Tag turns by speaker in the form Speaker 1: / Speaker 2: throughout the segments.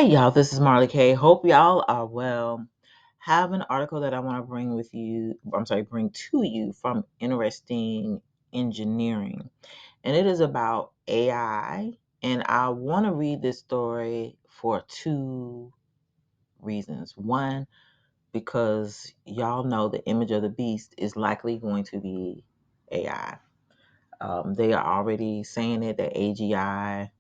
Speaker 1: Hey y'all, this is Marley K. Hope y'all are well. Have an article that I want to bring to you from Interesting Engineering. And it is about AI. And I want to read this story for two reasons. One, because y'all know the image of the beast is likely going to be AI. They are already saying it that AGI,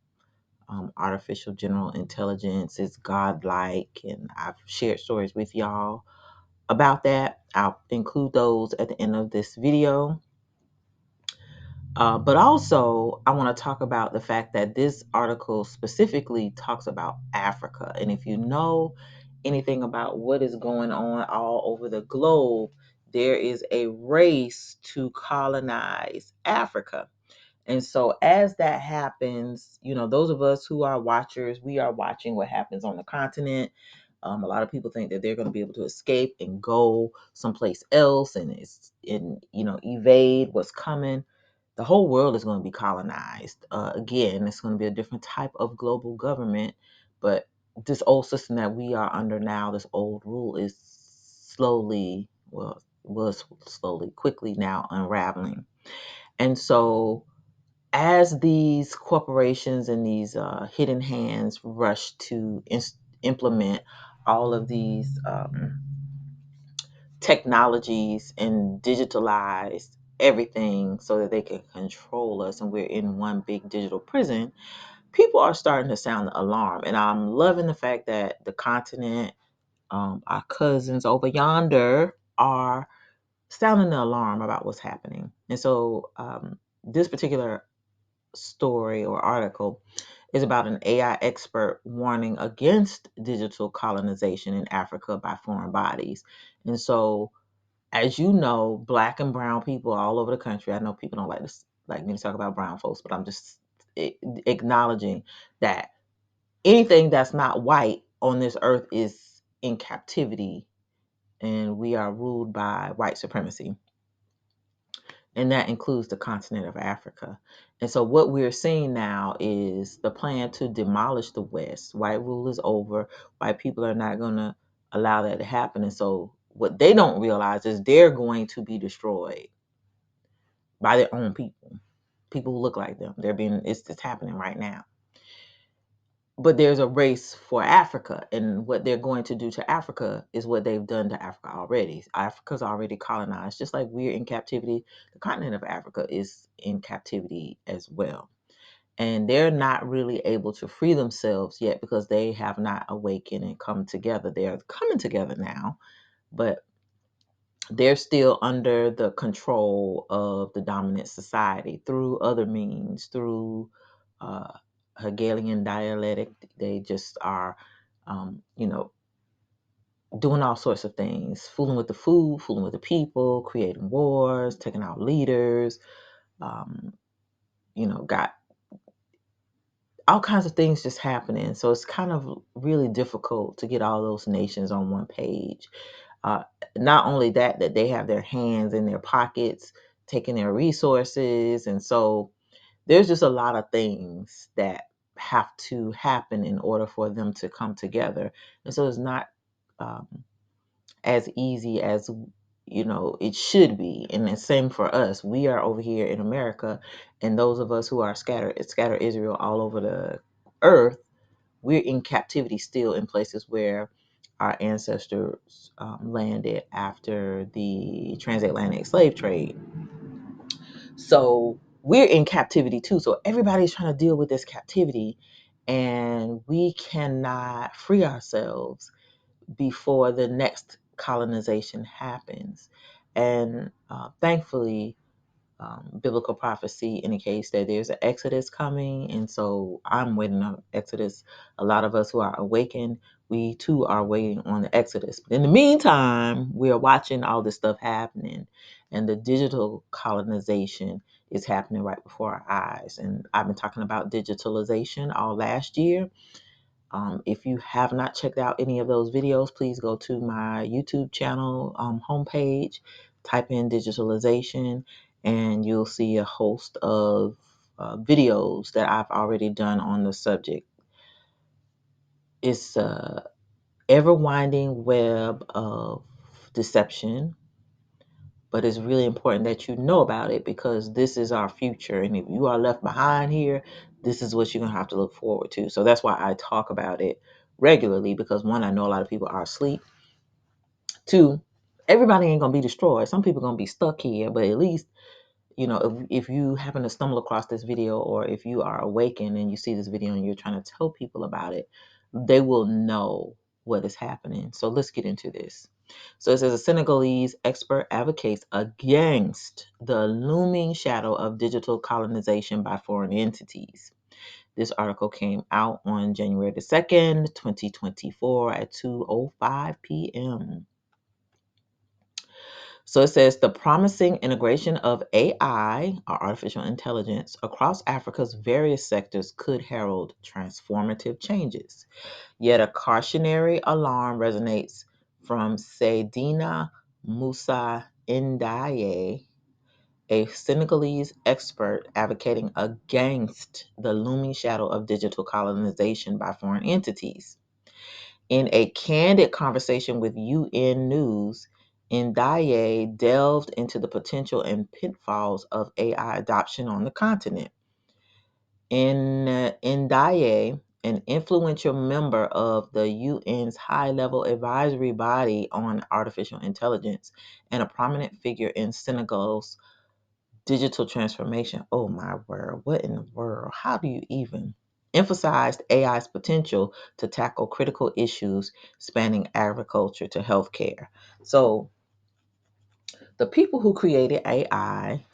Speaker 1: artificial general intelligence is godlike, and I've shared stories with y'all about that. I'll include those at the end of this video. But also, I want to talk about the fact that this article specifically talks about Africa. And if you know anything about what is going on all over the globe, there is a race to colonize Africa. And so as that happens, those of us who are watchers, we are watching what happens on the continent. A lot of people think that they're going to be able to escape and go someplace else and evade what's coming. The whole world is going to be colonized. Again, it's going to be a different type of global government, but this old system that we are under now, this old rule is quickly now unraveling. And so as these corporations and these hidden hands rush to implement all of these technologies and digitalize everything so that they can control us and we're in one big digital prison, people are starting to sound the alarm. And I'm loving the fact that the continent, our cousins over yonder, are sounding the alarm about what's happening. And so this particular story or article is about an AI expert warning against digital colonization in Africa by foreign bodies. And so, as you know, black and brown people all over the country, I know people don't like me to talk about brown folks, but I'm just acknowledging that anything that's not white on this earth is in captivity, and we are ruled by white supremacy, and that includes the continent of Africa. And so, what we're seeing now is the plan to demolish the West. White rule is over. White people are not going to allow that to happen. And so, what they don't realize is they're going to be destroyed by their own people who look like them. It's happening right now. But there's a race for Africa, and what they're going to do to Africa is what they've done to Africa already. Africa's already colonized, just like we're in captivity. The continent of Africa is in captivity as well, and they're not really able to free themselves yet because they have not awakened and come together. They're coming together now, but they're still under the control of the dominant society through other means, through uh, Hegelian dialectic. They just are, doing all sorts of things, fooling with the food, fooling with the people, creating wars, taking out leaders, um, got all kinds of things just happening. So it's kind of really difficult to get all those nations on one page. Uh, Not only that they have their hands in their pockets, taking their resources. And so there's just a lot of things that have to happen in order for them to come together. And so it's not um, as easy as it should be. And the same for us. We are over here in America, and those of us who are scattered Israel all over the earth, we're in captivity still in places where our ancestors landed after the transatlantic slave trade. So we're in captivity too. So everybody's trying to deal with this captivity, and we cannot free ourselves before the next colonization happens. And thankfully, biblical prophecy indicates that there's an exodus coming. And so I'm waiting on exodus. A lot of us who are awakened, we too are waiting on the exodus. But in the meantime, we are watching all this stuff happening, and the digital colonization is happening right before our eyes. And I've been talking about digitalization all last year. If you have not checked out any of those videos, please go to my YouTube channel homepage, type in digitalization, and you'll see a host of videos that I've already done on the subject. It's a ever winding web of deception, but it's really important that you know about it because this is our future. And if you are left behind here, this is what you're going to have to look forward to. So that's why I talk about it regularly because one, I know a lot of people are asleep. Two, everybody ain't going to be destroyed. Some people going to be stuck here, but at least, if you happen to stumble across this video or if you are awakened and you see this video and you're trying to tell people about it, they will know what is happening. So let's get into this. So it says a Senegalese expert advocates against the looming shadow of digital colonization by foreign entities. This article came out on January the 2nd, 2024 at 2:05 p.m. So it says the promising integration of AI, or artificial intelligence, across Africa's various sectors could herald transformative changes. Yet a cautionary alarm resonates from Seydina Musa Ndiaye, a Senegalese expert advocating against the looming shadow of digital colonization by foreign entities. In a candid conversation with UN News, Ndiaye delved into the potential and pitfalls of AI adoption on the continent. Ndiaye, an influential member of the UN's high-level advisory body on artificial intelligence and a prominent figure in Senegal's digital transformation. Oh my word, what in the world? How do you even? Emphasized AI's potential to tackle critical issues spanning agriculture to healthcare. So, the people who created AI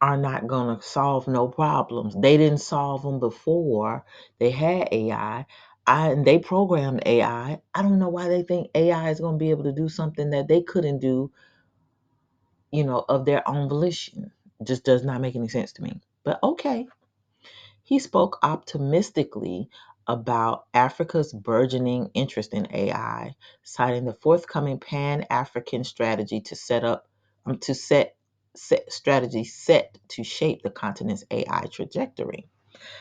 Speaker 1: are not going to solve no problems. They didn't solve them before they had AI. And they programmed AI. I don't know why they think AI is going to be able to do something that they couldn't do, of their own volition. Just does not make any sense to me. But okay. He spoke optimistically about Africa's burgeoning interest in AI, citing the forthcoming Pan-African strategy strategy set to shape the continent's AI trajectory.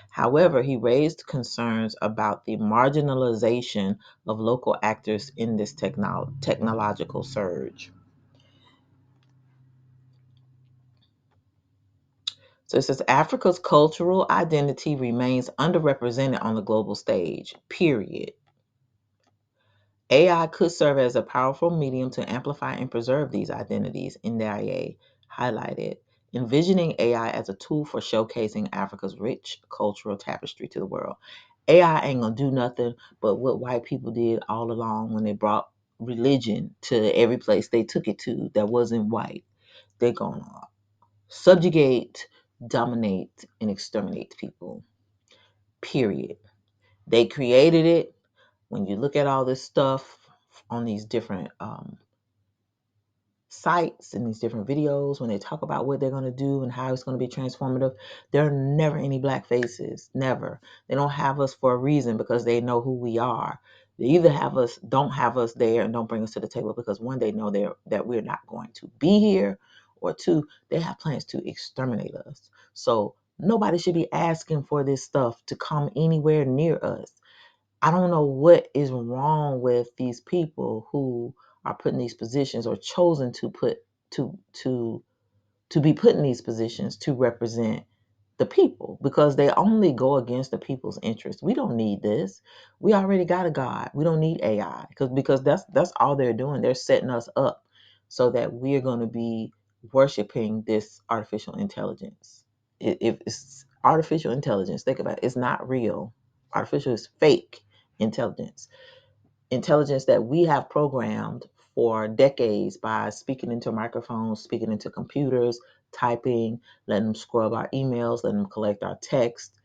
Speaker 1: However, he raised concerns about the marginalization of local actors in this technological surge. So it says Africa's cultural identity remains underrepresented on the global stage, period. AI could serve as a powerful medium to amplify and preserve these identities, NDIA highlighted, envisioning AI as a tool for showcasing Africa's rich cultural tapestry to the world. AI ain't gonna do nothing but what white people did all along when they brought religion to every place they took it to that wasn't white. They're gonna subjugate, dominate, and exterminate people. Period. They created it. When you look at all this stuff on these different sites and these different videos, when they talk about what they're going to do and how it's going to be transformative, there are never any black faces. Never. They don't have us for a reason because they know who we are. They either don't have us there and don't bring us to the table because one, they know that we're not going to be here, or two, they have plans to exterminate us. So nobody should be asking for this stuff to come anywhere near us. I don't know what is wrong with these people who are put in these positions or chosen to to to be put in these positions to represent the people because they only go against the people's interests. We don't need this. We already got a God. We don't need AI because that's all they're doing. They're setting us up so that we're going to be worshiping this artificial intelligence. If it's artificial intelligence, think about it. It's not real. Artificial is fake intelligence. Intelligence that we have programmed for decades by speaking into microphones, speaking into computers, typing, letting them scrub our emails, letting them collect our text,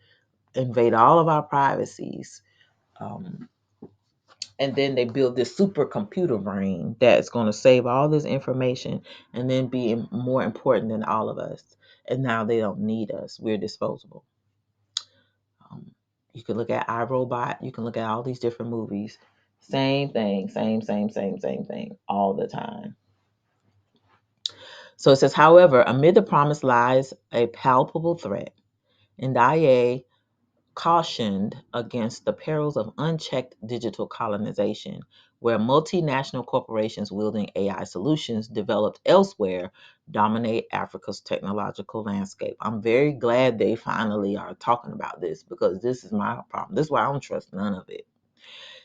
Speaker 1: invade all of our privacies. Um, and then they build this supercomputer brain that's going to save all this information and then be more important than all of us. And now they don't need us. We're disposable. Um, you can look at iRobot. You can look at all these different movies. Same thing, same thing, all the time. So it says, however, amid the promise lies a palpable threat. And IA cautioned against the perils of unchecked digital colonization, where multinational corporations wielding AI solutions developed elsewhere dominate Africa's technological landscape. I'm very glad they finally are talking about this because this is my problem. This is why I don't trust none of it.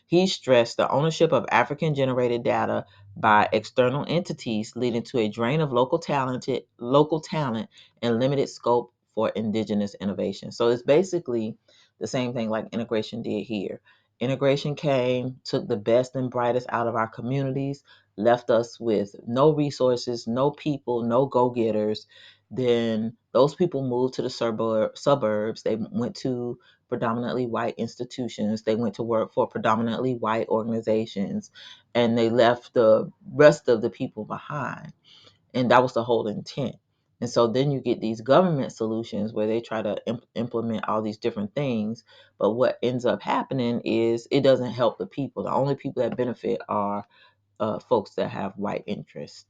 Speaker 1: He stressed the ownership of African generated data by external entities, leading to a drain of local talent and limited scope for indigenous innovation. So it's basically the same thing like integration did here. Integration came, took the best and brightest out of our communities, left us with no resources, no people, no go-getters. Then those people moved to the suburbs. They went to predominantly white institutions. They went to work for predominantly white organizations, and they left the rest of the people behind. And that was the whole intent. And so then you get these government solutions where they try to implement all these different things. But what ends up happening is it doesn't help the people. The only people that benefit are folks that have white interests.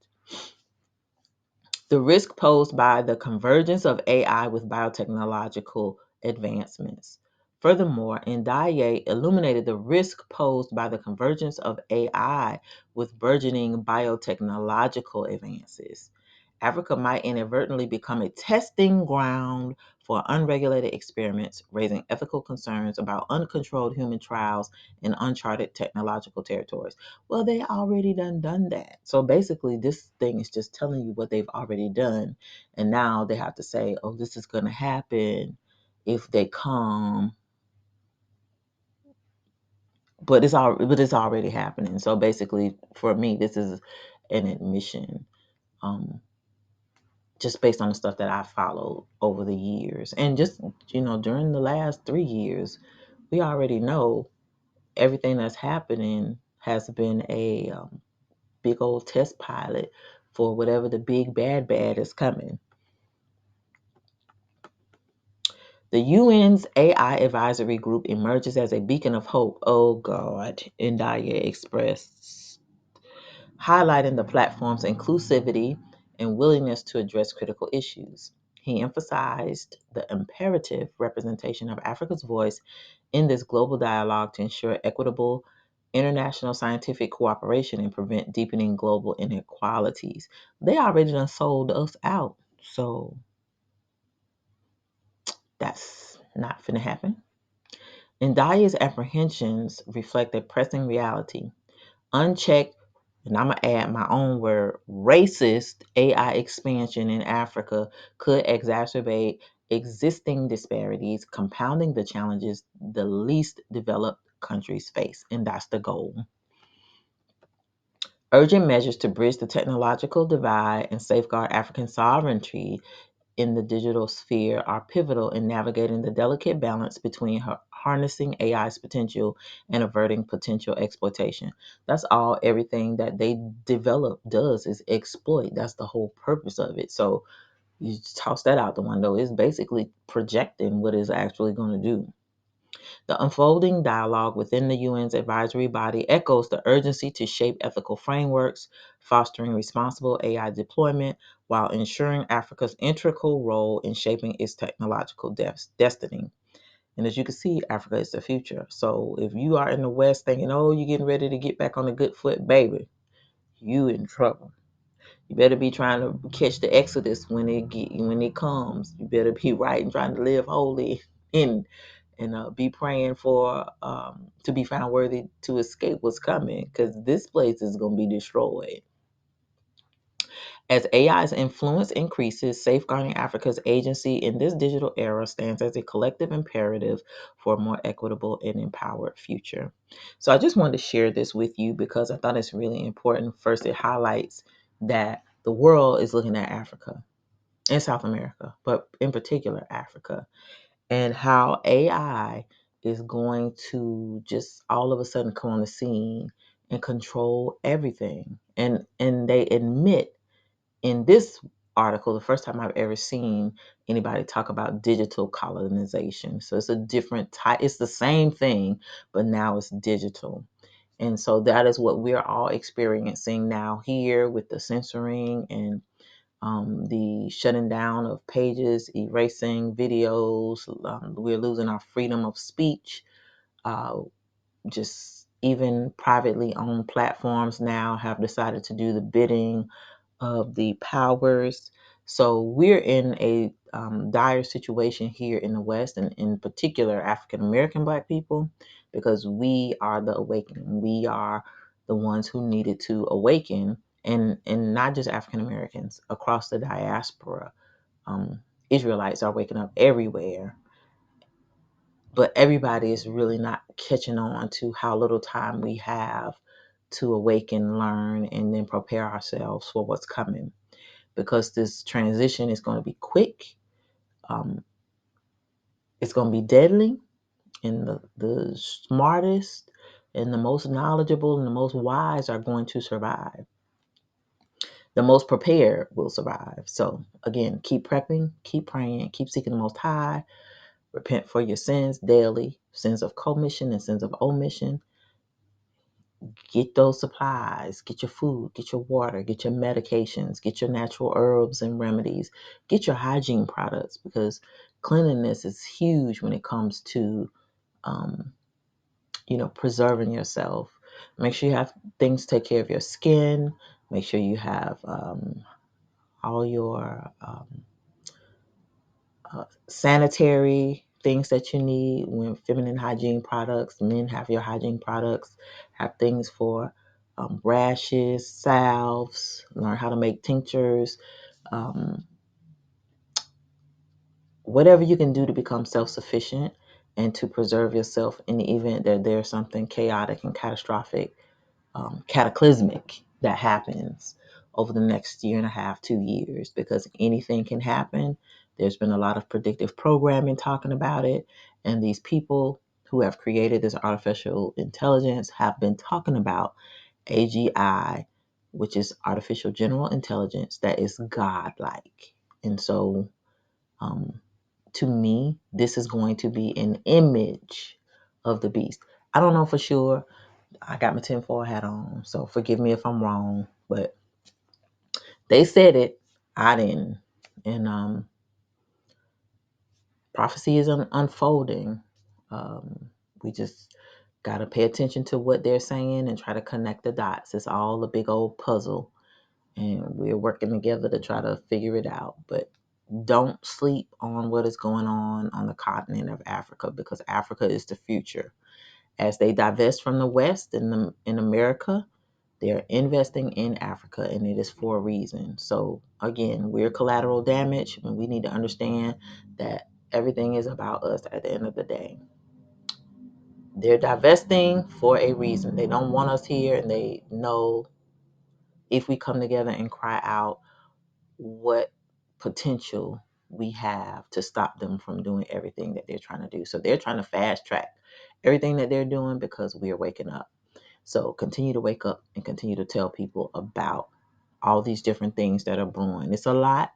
Speaker 1: The risk posed by the convergence of AI with biotechnological advancements. Furthermore, Ndiaye illuminated the risk posed by the convergence of AI with burgeoning biotechnological advances. Africa might inadvertently become a testing ground for unregulated experiments, raising ethical concerns about uncontrolled human trials in uncharted technological territories. Well, they already done that. So basically, this thing is just telling you what they've already done, and now they have to say, "Oh, this is going to happen if they come," but it's already happening. So basically, for me, this is an admission. Um, just based on the stuff that I followed over the years. And just, during the last 3 years, we already know everything that's happening has been a big old test pilot for whatever the big bad is coming. The UN's AI advisory group emerges as a beacon of hope. Oh God, Ndaya expressed, highlighting the platform's inclusivity and willingness to address critical issues. He emphasized the imperative representation of Africa's voice in this global dialogue to ensure equitable international scientific cooperation and prevent deepening global inequalities. They already done sold us out, so that's not finna happen. Ndaya's apprehensions reflect a pressing reality. Unchecked, and I'm going to add my own word, racist AI expansion in Africa could exacerbate existing disparities, compounding the challenges the least developed countries face. And that's the goal. Urgent measures to bridge the technological divide and safeguard African sovereignty in the digital sphere are pivotal in navigating the delicate balance between harnessing AI's potential and averting potential exploitation. That's all everything that they develop does is exploit. That's the whole purpose of it. So you just toss that out the window. It's basically projecting what it's actually going to do. The unfolding dialogue within the UN's advisory body echoes the urgency to shape ethical frameworks, fostering responsible AI deployment while ensuring Africa's integral role in shaping its technological destiny. And as you can see, Africa is the future. So if you are in the West thinking, "Oh, you're getting ready to get back on a good foot, baby," you in trouble. You better be trying to catch the exodus when it comes. You better be right and trying to live holy and be praying for to be found worthy to escape what's coming, because this place is going to be destroyed. As AI's influence increases, safeguarding Africa's agency in this digital era stands as a collective imperative for a more equitable and empowered future. So I just wanted to share this with you because I thought it's really important. First, it highlights that the world is looking at Africa and South America, but in particular Africa, and how AI is going to just all of a sudden come on the scene and control everything. And they admit in this article, the first time I've ever seen anybody talk about digital colonization. So it's a different type, it's the same thing, but now it's digital. And so that is what we're all experiencing now here with the censoring and the shutting down of pages, erasing videos. We're losing our freedom of speech. Uh, just even privately owned platforms now have decided to do the bidding of the powers. So we're in a dire situation here in the West, and in particular African American Black people, because we are the awakening. We are the ones who needed to awaken, and not just African Americans across the diaspora. Israelites are waking up everywhere, but everybody is really not catching on to how little time we have to awaken, learn, and then prepare ourselves for what's coming, because this transition is going to be quick. Um, it's going to be deadly, and the smartest and the most knowledgeable and the most wise are going to survive. The most prepared will survive. So, again, keep prepping, keep praying, keep seeking the Most High, repent for your sins daily, sins of commission and sins of omission. Get those supplies, get your food, get your water, get your medications, get your natural herbs and remedies, get your hygiene products, because cleanliness is huge when it comes to, um, preserving yourself. Make sure you have things to take care of your skin. Make sure you have all your sanitary things that you need. When feminine hygiene products, men have your hygiene products, have things for rashes, salves, learn how to make tinctures, um, whatever you can do to become self-sufficient and to preserve yourself in the event that there's something chaotic and catastrophic, cataclysmic that happens over the next year and a half, 2 years, because anything can happen. There's been a lot of predictive programming talking about it, and these people who have created this artificial intelligence have been talking about AGI, which is artificial general intelligence that is godlike. And so, um, to me, this is going to be an image of the beast. I don't know for sure. I got my tinfoil hat on, so forgive me if I'm wrong, but they said it. I didn't. And prophecy is unfolding. We just got to pay attention to what they're saying and try to connect the dots. It's all a big old puzzle, and we're working together to try to figure it out. But don't sleep on what is going on the continent of Africa, because Africa is the future. As they divest from the West in America, they're investing in Africa, and it is for a reason. So again, we're collateral damage, and we need to understand that everything is about us at the end of the day. They're divesting for a reason. They don't want us here, and they know if we come together and cry out what potential we have to stop them from doing everything that they're trying to do. So they're trying to fast track everything that they're doing because we are waking up. So continue to wake up and continue to tell people about all these different things that are brewing. It's a lot.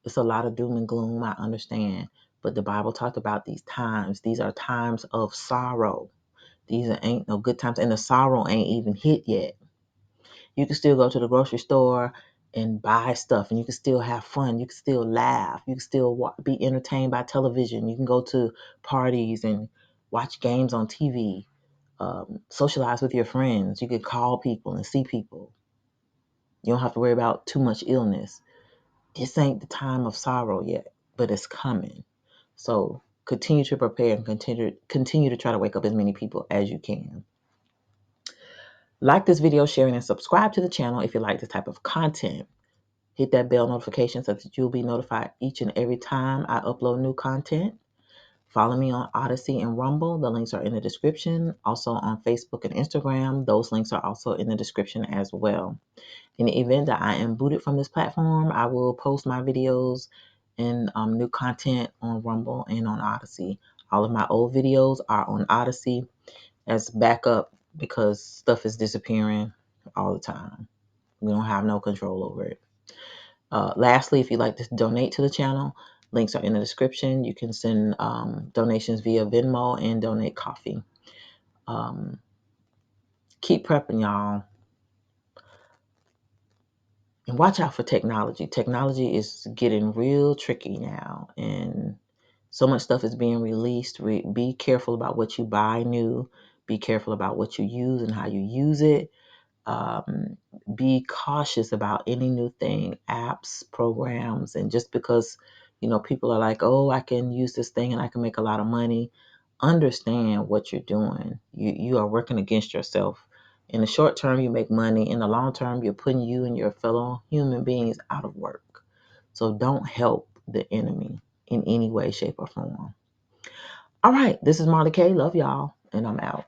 Speaker 1: It's a lot of doom and gloom, I understand. But the Bible talked about these times. These are times of sorrow. Ain't no good times, and the sorrow ain't even hit yet. You can still go to the grocery store and buy stuff, and you can still have fun. You can still laugh. You can still be entertained by television. You can go to parties and watch games on TV, socialize with your friends. You can call people and see people. You don't have to worry about too much illness. This ain't the time of sorrow yet, but it's coming. So continue to prepare and continue to try to wake up as many people as you can. Like this video, sharing, and subscribe to the channel if you like this type of content. Hit that bell notification so that you'll be notified each and every time I upload new content. Follow me on Odyssey and Rumble. The links are in the description. Also on Facebook and Instagram. Those links are also in the description as well. In the event that I am booted from this platform, I will post my videos and new content on Rumble and on Odyssey. All of my old videos are on Odyssey as backup because stuff is disappearing all the time. We don't have no control over it. Lastly, if you'd like to donate to the channel, links are in the description. You can send donations via Venmo and donate coffee. Keep prepping, y'all. And watch out for technology. Technology is getting real tricky now, and so much stuff is being released. Be careful about what you buy new. Be careful about what you use and how you use it. um, be cautious about any new thing, apps, programs, and just because people are like, oh, I can use this thing and I can make a lot of money. Understand what you're doing. You are working against yourself. In the short term, you make money. In the long term, you're putting you and your fellow human beings out of work. So don't help the enemy in any way, shape, or form. All right, this is Marley K. Love y'all, and I'm out.